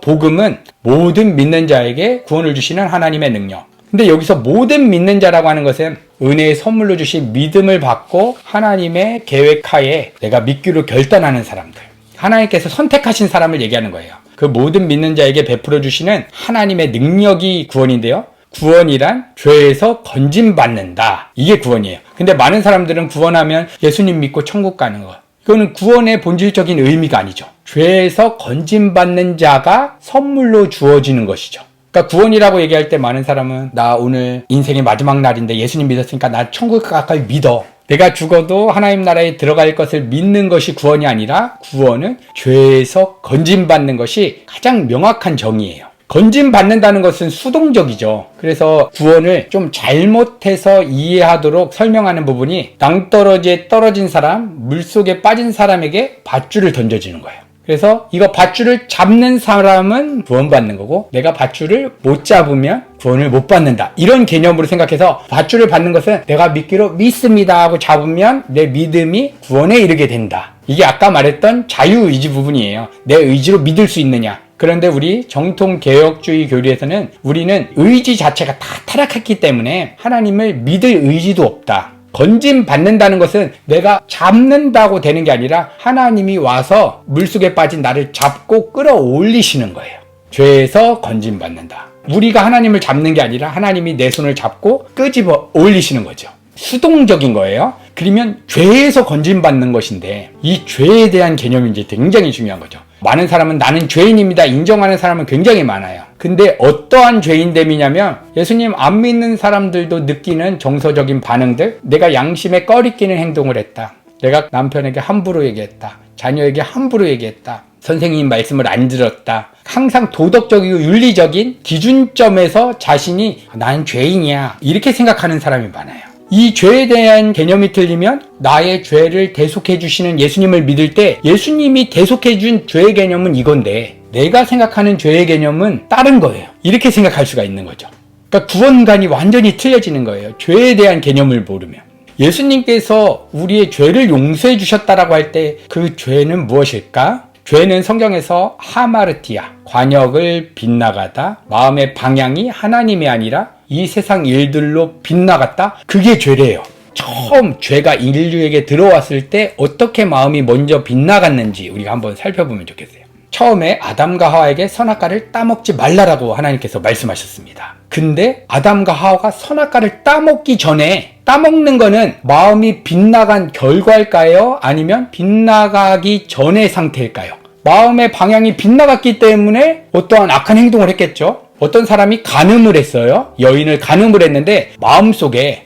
복음은 모든 믿는 자에게 구원을 주시는 하나님의 능력. 근데 여기서 모든 믿는 자라고 하는 것은 은혜의 선물로 주신 믿음을 받고 하나님의 계획하에 내가 믿기로 결단하는 사람들, 하나님께서 선택하신 사람을 얘기하는 거예요. 그 모든 믿는 자에게 베풀어 주시는 하나님의 능력이 구원인데요, 구원이란 죄에서 건짐받는다, 이게 구원이에요. 근데 많은 사람들은 구원하면 예수님 믿고 천국 가는 거, 이거는 구원의 본질적인 의미가 아니죠. 죄에서 건짐받는 자가 선물로 주어지는 것이죠. 그러니까 구원이라고 얘기할 때 많은 사람은 나 오늘 인생의 마지막 날인데 예수님 믿었으니까 나 천국 가까이 믿어. 내가 죽어도 하나님 나라에 들어갈 것을 믿는 것이 구원이 아니라, 구원은 죄에서 건짐받는 것이 가장 명확한 정의예요. 건짐받는다는 것은 수동적이죠. 그래서 구원을 좀 잘못해서 이해하도록 설명하는 부분이, 낭떠러지에 떨어진 사람, 물속에 빠진 사람에게 밧줄을 던져주는 거예요. 그래서 이거 밧줄을 잡는 사람은 구원받는 거고, 내가 밧줄을 못 잡으면 구원을 못 받는다, 이런 개념으로 생각해서 밧줄을 받는 것은 내가 믿기로 믿습니다 하고 잡으면 내 믿음이 구원에 이르게 된다. 이게 아까 말했던 자유의지 부분이에요. 내 의지로 믿을 수 있느냐. 그런데 우리 정통개혁주의 교리에서는 우리는 의지 자체가 다 타락했기 때문에 하나님을 믿을 의지도 없다. 건짐받는다는 것은 내가 잡는다고 되는 게 아니라 하나님이 와서 물속에 빠진 나를 잡고 끌어올리시는 거예요. 죄에서 건짐받는다. 우리가 하나님을 잡는 게 아니라 하나님이 내 손을 잡고 끄집어 올리시는 거죠. 수동적인 거예요. 그러면 죄에서 건짐받는 것인데, 이 죄에 대한 개념이 이제 굉장히 중요한 거죠. 많은 사람은 나는 죄인입니다 인정하는 사람은 굉장히 많아요. 근데 어떠한 죄인됨이냐면, 예수님 안 믿는 사람들도 느끼는 정서적인 반응들, 내가 양심에 꺼리끼는 행동을 했다, 내가 남편에게 함부로 얘기했다, 자녀에게 함부로 얘기했다, 선생님 말씀을 안 들었다, 항상 도덕적이고 윤리적인 기준점에서 자신이 난 죄인이야 이렇게 생각하는 사람이 많아요. 이 죄에 대한 개념이 틀리면 나의 죄를 대속해 주시는 예수님을 믿을 때, 예수님이 대속해 준 죄의 개념은 이건데 내가 생각하는 죄의 개념은 다른 거예요. 이렇게 생각할 수가 있는 거죠. 그러니까 구원관이 완전히 틀려지는 거예요. 죄에 대한 개념을 모르면. 예수님께서 우리의 죄를 용서해 주셨다라고 할 때 그 죄는 무엇일까? 죄는 성경에서 하마르티아, 관역을 빗나가다, 마음의 방향이 하나님이 아니라 이 세상 일들로 빗나갔다, 그게 죄래요. 처음 죄가 인류에게 들어왔을 때 어떻게 마음이 먼저 빗나갔는지 우리가 한번 살펴보면 좋겠어요. 처음에 아담과 하와에게 선악과를 따먹지 말라라고 하나님께서 말씀하셨습니다. 근데 아담과 하와가 선악과를 따먹기 전에, 따먹는 거는 마음이 빗나간 결과일까요? 아니면 빗나가기 전의 상태일까요? 마음의 방향이 빗나갔기 때문에 어떠한 악한 행동을 했겠죠? 어떤 사람이 간음을 했어요. 여인을 간음을 했는데 마음속에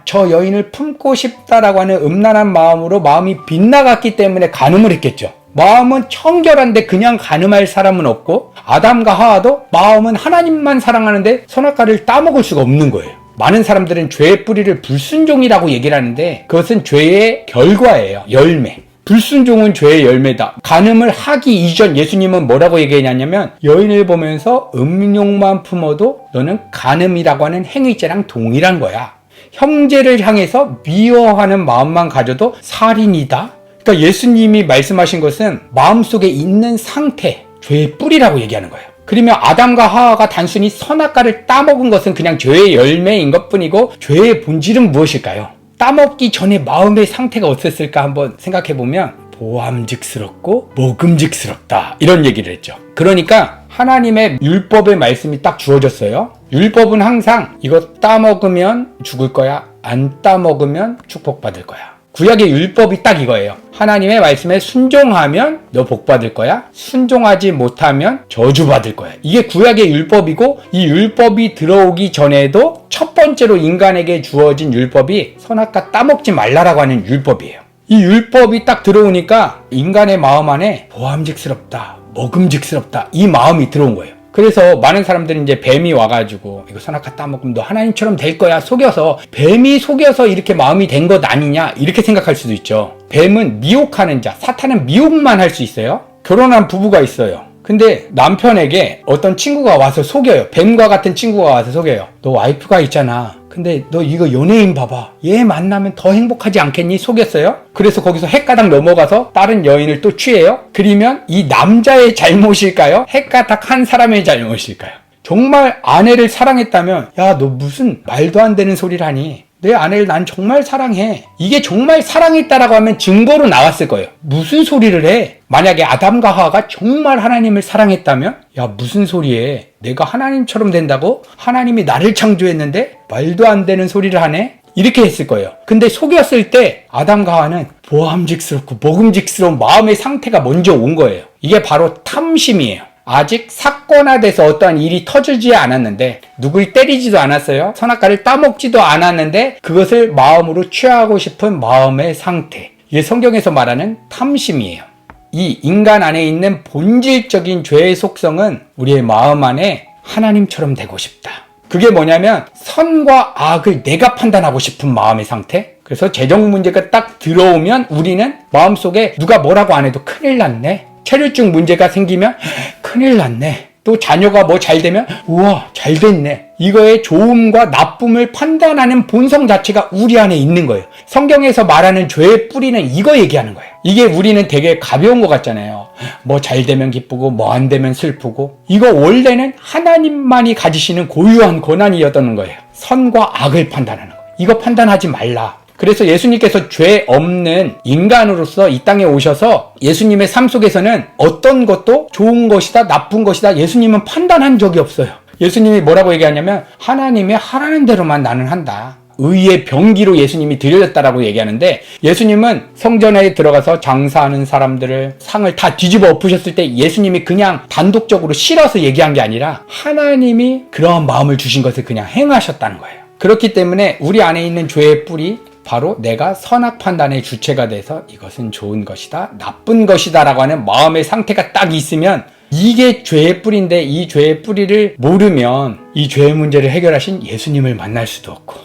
저 여인을 품고 싶다라고 하는 음란한 마음으로 마음이 빗나갔기 때문에 간음을 했겠죠. 마음은 청결한데 그냥 간음할 사람은 없고, 아담과 하와도 마음은 하나님만 사랑하는데 선악과를 따먹을 수가 없는 거예요. 많은 사람들은 죄의 뿌리를 불순종이라고 얘기를 하는데 그것은 죄의 결과예요. 열매. 불순종은 죄의 열매다. 간음을 하기 이전 예수님은 뭐라고 얘기했냐면, 여인을 보면서 음욕만 품어도 너는 간음이라고 하는 행위죄랑 동일한 거야. 형제를 향해서 미워하는 마음만 가져도 살인이다. 그러니까 예수님이 말씀하신 것은 마음속에 있는 상태, 죄의 뿌리라고 얘기하는 거예요. 그러면 아담과 하와가 단순히 선악과를 따먹은 것은 그냥 죄의 열매인 것뿐이고, 죄의 본질은 무엇일까요? 따먹기 전에 마음의 상태가 어땠을까 한번 생각해보면 보암직스럽고 먹음직스럽다, 이런 얘기를 했죠. 그러니까 하나님의 율법의 말씀이 딱 주어졌어요. 율법은 항상 이거 따먹으면 죽을 거야, 안 따먹으면 축복받을 거야. 구약의 율법이 딱 이거예요. 하나님의 말씀에 순종하면 너 복받을 거야, 순종하지 못하면 저주받을 거야. 이게 구약의 율법이고, 이 율법이 들어오기 전에도 첫 번째로 인간에게 주어진 율법이 선악과 따먹지 말라라고 하는 율법이에요. 이 율법이 딱 들어오니까 인간의 마음 안에 보암직스럽다, 먹음직스럽다, 이 마음이 들어온 거예요. 그래서 많은 사람들이 이제 뱀이 와가지고 이거 선악과 따먹으면 너 하나님처럼 될 거야 속여서, 뱀이 속여서 이렇게 마음이 된 것 아니냐 이렇게 생각할 수도 있죠. 뱀은 미혹하는 자, 사탄은 미혹만 할 수 있어요. 결혼한 부부가 있어요. 근데 남편에게 어떤 친구가 와서 속여요. 뱀과 같은 친구가 와서 속여요. 너 와이프가 있잖아. 근데 너 이거 연예인 봐봐. 얘 만나면 더 행복하지 않겠니? 속였어요. 그래서 거기서 헷가닥 넘어가서 다른 여인을 또 취해요. 그러면 이 남자의 잘못일까요? 헷가닥 한 사람의 잘못일까요? 정말 아내를 사랑했다면 야, 너 무슨 말도 안 되는 소리를 하니? 내 아내를 난 정말 사랑해. 이게 정말 사랑했다라고 하면 증거로 나왔을 거예요. 무슨 소리를 해? 만약에 아담과 하와가 정말 하나님을 사랑했다면 야, 무슨 소리해? 내가 하나님처럼 된다고? 하나님이 나를 창조했는데 말도 안 되는 소리를 하네? 이렇게 했을 거예요. 근데 속였을 때 아담과 하와는 보암직스럽고 먹음직스러운 마음의 상태가 먼저 온 거예요. 이게 바로 탐심이에요. 아직 사건화돼서 어떠한 일이 터지지 않았는데 누굴 때리지도 않았어요. 선악과를 따먹지도 않았는데 그것을 마음으로 취하고 싶은 마음의 상태. 이게 성경에서 말하는 탐심이에요. 이 인간 안에 있는 본질적인 죄의 속성은 우리의 마음 안에 하나님처럼 되고 싶다. 그게 뭐냐면 선과 악을 내가 판단하고 싶은 마음의 상태. 그래서 재정 문제가 딱 들어오면 우리는 마음속에 누가 뭐라고 안 해도 큰일 났네. 체류증 문제가 생기면 큰일 났네. 또 자녀가 뭐 잘 되면 우와 잘 됐네. 이거의 좋음과 나쁨을 판단하는 본성 자체가 우리 안에 있는 거예요. 성경에서 말하는 죄의 뿌리는 이거 얘기하는 거예요. 이게 우리는 되게 가벼운 것 같잖아요. 뭐 잘 되면 기쁘고 뭐 안 되면 슬프고. 이거 원래는 하나님만이 가지시는 고유한 권한이었던 거예요. 선과 악을 판단하는 거예요. 이거 판단하지 말라. 그래서 예수님께서 죄 없는 인간으로서 이 땅에 오셔서 예수님의 삶 속에서는 어떤 것도 좋은 것이다, 나쁜 것이다 예수님은 판단한 적이 없어요. 예수님이 뭐라고 얘기하냐면 하나님의 하라는 대로만 나는 한다. 의의 병기로 예수님이 드려졌다라고 얘기하는데 예수님은 성전에 들어가서 장사하는 사람들을 상을 다 뒤집어 엎으셨을 때 예수님이 그냥 단독적으로 싫어서 얘기한 게 아니라 하나님이 그러한 마음을 주신 것을 그냥 행하셨다는 거예요. 그렇기 때문에 우리 안에 있는 죄의 뿌리 바로 내가 선악 판단의 주체가 돼서 이것은 좋은 것이다, 나쁜 것이다 라고 하는 마음의 상태가 딱 있으면 이게 죄의 뿌리인데 이 죄의 뿌리를 모르면 이 죄의 문제를 해결하신 예수님을 만날 수도 없고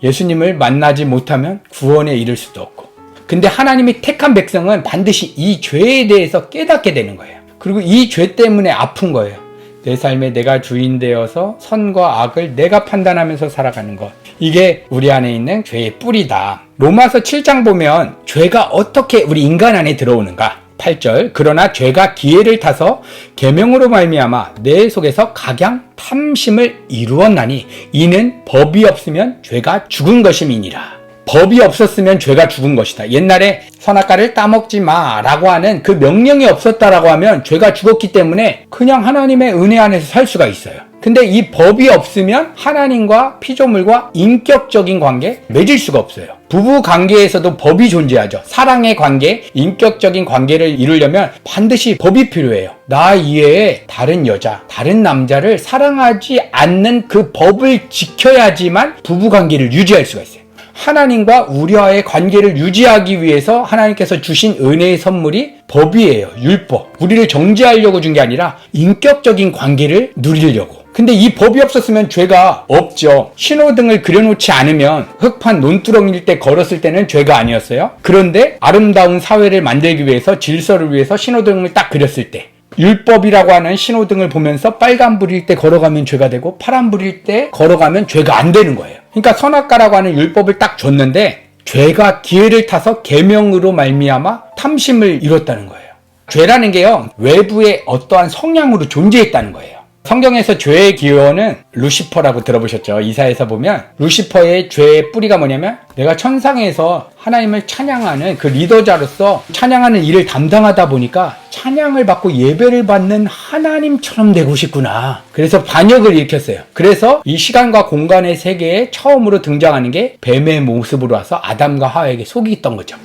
예수님을 만나지 못하면 구원에 이를 수도 없고 근데 하나님이 택한 백성은 반드시 이 죄에 대해서 깨닫게 되는 거예요. 그리고 이 죄 때문에 아픈 거예요. 내 삶에 내가 주인 되어서 선과 악을 내가 판단하면서 살아가는 것. 이게 우리 안에 있는 죄의 뿌리다. 로마서 7장 보면 죄가 어떻게 우리 인간 안에 들어오는가? 8절 그러나 죄가 기회를 타서 계명으로 말미암아 내 속에서 각양 탐심을 이루었나니 이는 법이 없으면 죄가 죽은 것임이니라. 법이 없었으면 죄가 죽은 것이다. 옛날에 선악과를 따먹지 마 라고 하는 그 명령이 없었다라고 하면 죄가 죽었기 때문에 그냥 하나님의 은혜 안에서 살 수가 있어요. 근데 이 법이 없으면 하나님과 피조물과 인격적인 관계 맺을 수가 없어요. 부부 관계에서도 법이 존재하죠. 사랑의 관계, 인격적인 관계를 이루려면 반드시 법이 필요해요. 나 이외에 다른 여자, 다른 남자를 사랑하지 않는 그 법을 지켜야지만 부부 관계를 유지할 수가 있어요. 하나님과 우리와의 관계를 유지하기 위해서 하나님께서 주신 은혜의 선물이 법이에요. 율법. 우리를 정죄하려고 준 게 아니라 인격적인 관계를 누리려고. 근데 이 법이 없었으면 죄가 없죠. 신호등을 그려놓지 않으면 흙판 논두렁일 때 걸었을 때는 죄가 아니었어요. 그런데 아름다운 사회를 만들기 위해서 질서를 위해서 신호등을 딱 그렸을 때 율법이라고 하는 신호등을 보면서 빨간불일 때 걸어가면 죄가 되고 파란불일 때 걸어가면 죄가 안 되는 거예요. 그러니까 선악과라고 하는 율법을 딱 줬는데 죄가 기회를 타서 계명으로 말미암아 탐심을 이뤘다는 거예요. 죄라는 게요 외부의 어떠한 성향으로 존재했다는 거예요. 성경에서 죄의 기원은 루시퍼라고 들어보셨죠? 이사야에서 보면 루시퍼의 죄의 뿌리가 뭐냐면 내가 천상에서 하나님을 찬양하는 그 리더자로서 찬양하는 일을 담당하다 보니까 찬양을 받고 예배를 받는 하나님처럼 되고 싶구나. 그래서 반역을 일으켰어요. 그래서 이 시간과 공간의 세계에 처음으로 등장하는 게 뱀의 모습으로 와서 아담과 하와에게 속이던 거죠.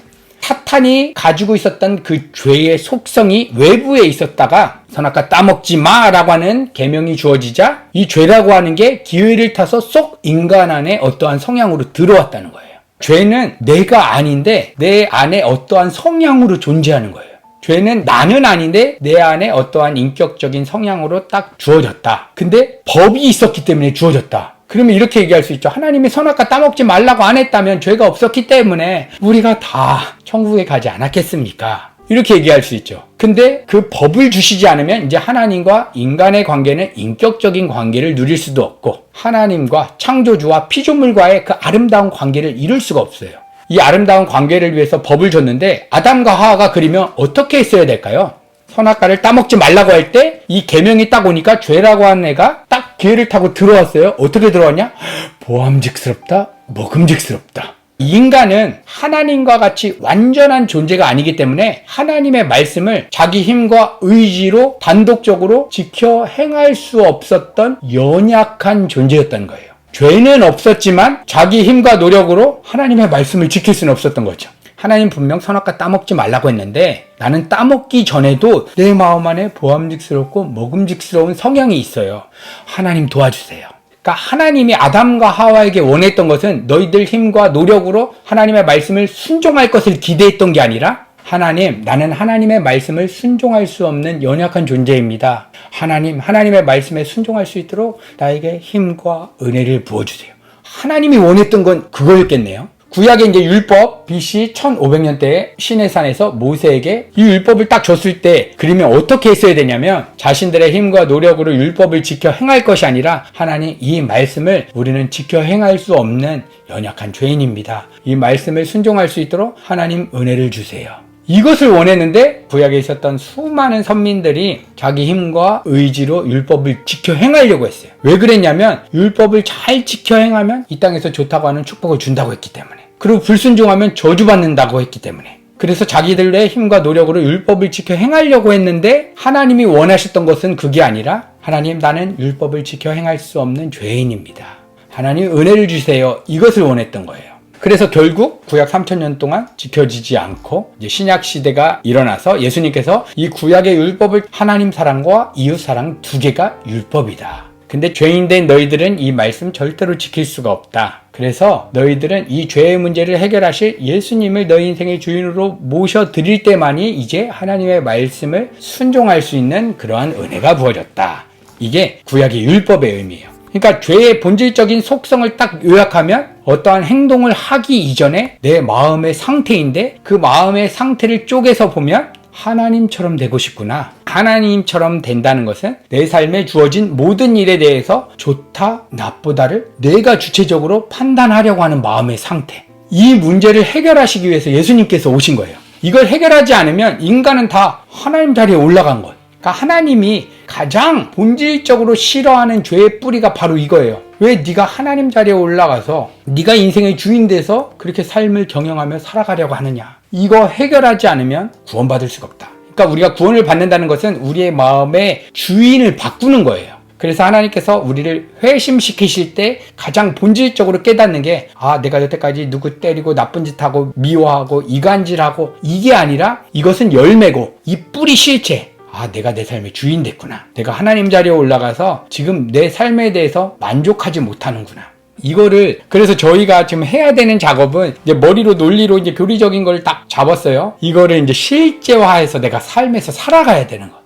사탄이 가지고 있었던 그 죄의 속성이 외부에 있었다가 선악과 따먹지 마라고 하는 계명이 주어지자 이 죄라고 하는 게 기회를 타서 쏙 인간 안에 어떠한 성향으로 들어왔다는 거예요. 죄는 내가 아닌데 내 안에 어떠한 성향으로 존재하는 거예요. 죄는 나는 아닌데 내 안에 어떠한 인격적인 성향으로 딱 주어졌다. 근데 법이 있었기 때문에 주어졌다. 그러면 이렇게 얘기할 수 있죠. 하나님이 선악과 따먹지 말라고 안 했다면 죄가 없었기 때문에 우리가 다 천국에 가지 않았겠습니까? 이렇게 얘기할 수 있죠. 근데 그 법을 주시지 않으면 이제 하나님과 인간의 관계는 인격적인 관계를 누릴 수도 없고 하나님과 창조주와 피조물과의 그 아름다운 관계를 이룰 수가 없어요. 이 아름다운 관계를 위해서 법을 줬는데 아담과 하와가 그러면 어떻게 했어야 될까요? 선악과를 따먹지 말라고 할 때 이 계명이 딱 오니까 죄라고 하는 애가 딱 기회를 타고 들어왔어요. 어떻게 들어왔냐? 보암직스럽다, 먹음직스럽다. 인간은 하나님과 같이 완전한 존재가 아니기 때문에 하나님의 말씀을 자기 힘과 의지로 단독적으로 지켜 행할 수 없었던 연약한 존재였던 거예요. 죄는 없었지만 자기 힘과 노력으로 하나님의 말씀을 지킬 수는 없었던 거죠. 하나님 분명 선악과 따먹지 말라고 했는데 나는 따먹기 전에도 내 마음 안에 보암직스럽고 먹음직스러운 성향이 있어요. 하나님 도와주세요. 그러니까 하나님이 아담과 하와에게 원했던 것은 너희들 힘과 노력으로 하나님의 말씀을 순종할 것을 기대했던 게 아니라 하나님, 나는 하나님의 말씀을 순종할 수 없는 연약한 존재입니다. 하나님, 하나님의 말씀에 순종할 수 있도록 나에게 힘과 은혜를 부어주세요. 하나님이 원했던 건 그거였겠네요. 구약의 이제 율법 BC 1500년대에 시내산에서 모세에게 이 율법을 딱 줬을 때 그러면 어떻게 했어야 되냐면 자신들의 힘과 노력으로 율법을 지켜 행할 것이 아니라 하나님 이 말씀을 우리는 지켜 행할 수 없는 연약한 죄인입니다. 이 말씀을 순종할 수 있도록 하나님 은혜를 주세요. 이것을 원했는데 구약에 있었던 수많은 선민들이 자기 힘과 의지로 율법을 지켜 행하려고 했어요. 왜 그랬냐면 율법을 잘 지켜 행하면 이 땅에서 좋다고 하는 축복을 준다고 했기 때문에, 그리고 불순종하면 저주받는다고 했기 때문에, 그래서 자기들의 힘과 노력으로 율법을 지켜 행하려고 했는데 하나님이 원하셨던 것은 그게 아니라 하나님, 나는 율법을 지켜 행할 수 없는 죄인입니다. 하나님 은혜를 주세요. 이것을 원했던 거예요. 그래서 결국 구약 3000년 동안 지켜지지 않고 이제 신약 시대가 일어나서 예수님께서 이 구약의 율법을 하나님 사랑과 이웃 사랑 두 개가 율법이다. 근데 죄인된 너희들은 이 말씀 절대로 지킬 수가 없다. 그래서 너희들은 이 죄의 문제를 해결하실 예수님을 너희 인생의 주인으로 모셔드릴 때만이 이제 하나님의 말씀을 순종할 수 있는 그러한 은혜가 부어졌다. 이게 구약의 율법의 의미예요. 그러니까 죄의 본질적인 속성을 딱 요약하면 어떠한 행동을 하기 이전에 내 마음의 상태인데 그 마음의 상태를 쪼개서 보면 하나님처럼 되고 싶구나. 하나님처럼 된다는 것은 내 삶에 주어진 모든 일에 대해서 좋다, 나쁘다를 내가 주체적으로 판단하려고 하는 마음의 상태. 이 문제를 해결하시기 위해서 예수님께서 오신 거예요. 이걸 해결하지 않으면 인간은 다 하나님 자리에 올라간 거예요. 그러니까 하나님이 가장 본질적으로 싫어하는 죄의 뿌리가 바로 이거예요. 왜 네가 하나님 자리에 올라가서 네가 인생의 주인 돼서 그렇게 삶을 경영하며 살아가려고 하느냐. 이거 해결하지 않으면 구원받을 수가 없다. 그러니까 우리가 구원을 받는다는 것은 우리의 마음의 주인을 바꾸는 거예요. 그래서 하나님께서 우리를 회심시키실 때 가장 본질적으로 깨닫는 게 내가 여태까지 누구 때리고 나쁜 짓하고 미워하고 이간질하고 이게 아니라 이것은 열매고 이 뿌리 실체. 내가 내 삶의 주인 됐구나. 내가 하나님 자리에 올라가서 지금 내 삶에 대해서 만족하지 못하는구나. 이거를, 그래서 저희가 지금 해야 되는 작업은 이제 머리로 논리로 이제 교리적인 걸 딱 잡았어요. 이거를 이제 실제화해서 내가 삶에서 살아가야 되는 거.